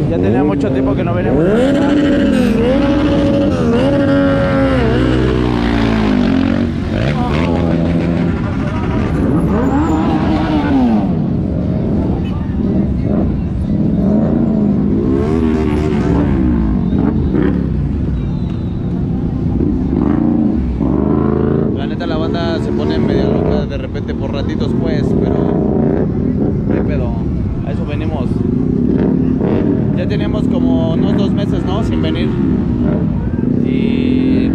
Ya tenía mucho tiempo que no veníamos. La neta, la banda se pone medio loca de repente por ratitos, pues, pero qué pedo, a eso venimos. Ya teníamos como unos 2 meses, ¿no? Sin venir. Y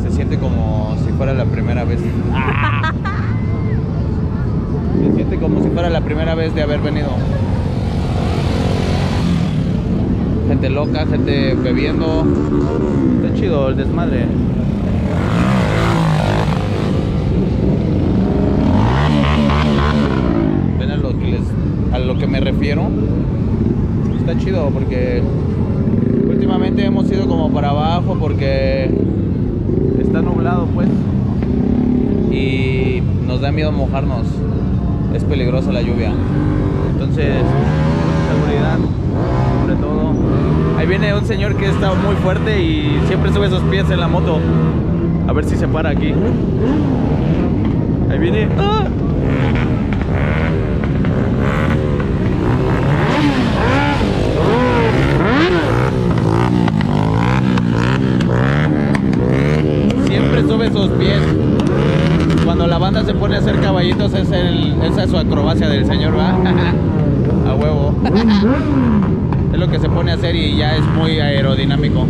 se siente como si fuera la primera vez. ¡Ah! Se siente como si fuera la primera vez de haber venido. Gente loca, gente bebiendo. Está chido el desmadre. ¿Ven a lo que me refiero? Está chido porque últimamente hemos ido como para abajo porque está nublado, pues, y nos da miedo mojarnos. Es peligrosa la lluvia. Entonces, seguridad sobre todo. Ahí viene un señor que está muy fuerte y siempre sube sus pies en la moto. A ver si se para aquí. Ahí viene. ¡Ah! Siempre sube sus pies. Cuando la banda se pone a hacer caballitos, esa es su acrobacia del señor, ¿va? A huevo. Es lo que se pone a hacer y ya es muy aerodinámico.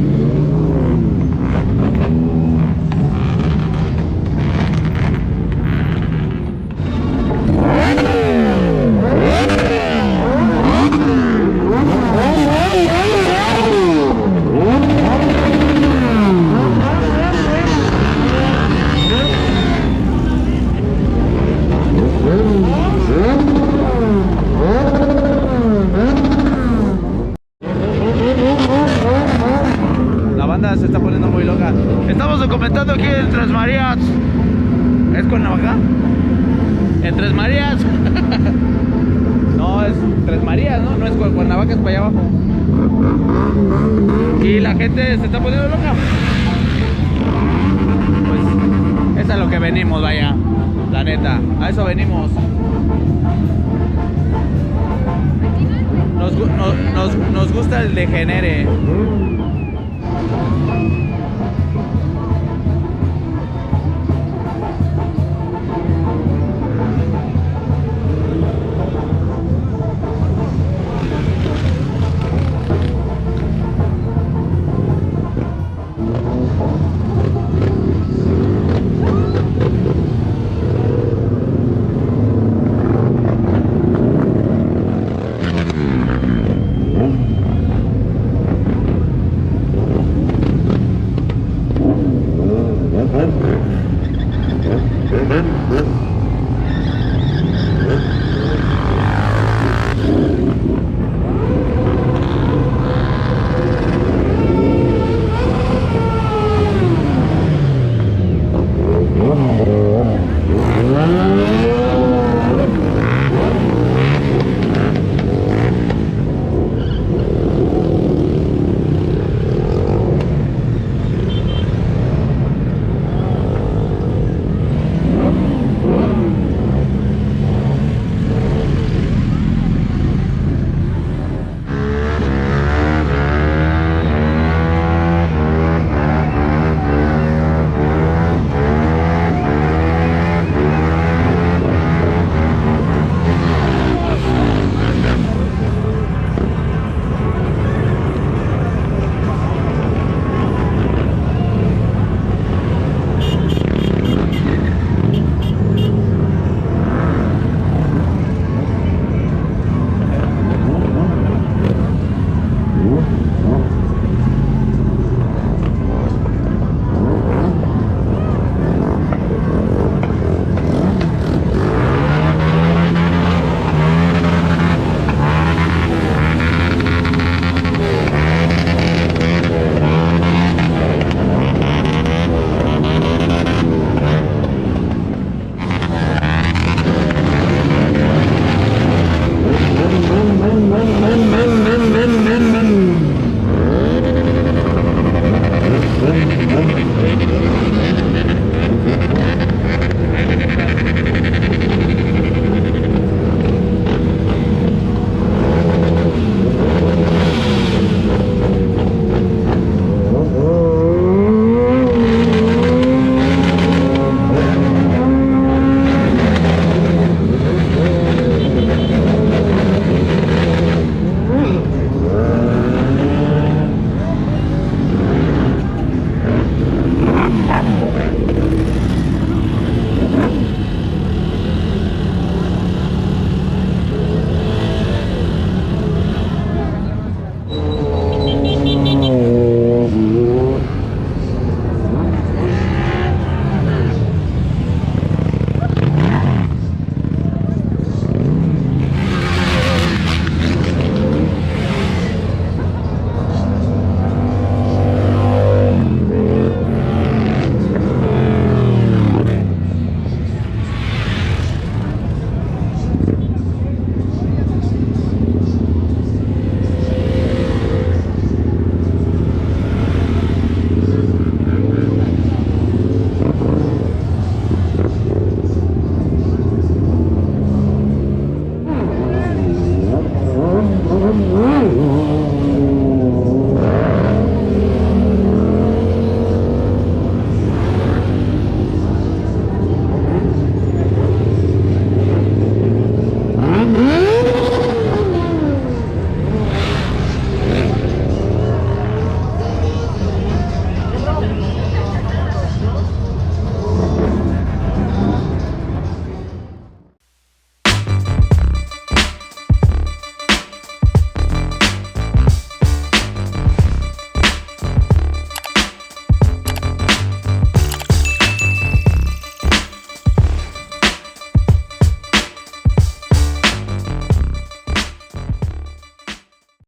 Se está poniendo muy loca. Estamos documentando aquí en Tres Marías. ¿Es Cuernavaca? En Tres Marías. No, es Tres Marías, ¿no? No es Cuernavaca, es para allá abajo. Y la gente se está poniendo loca. Pues es a lo que venimos, vaya. La neta, a eso venimos. Nos gusta el degenere.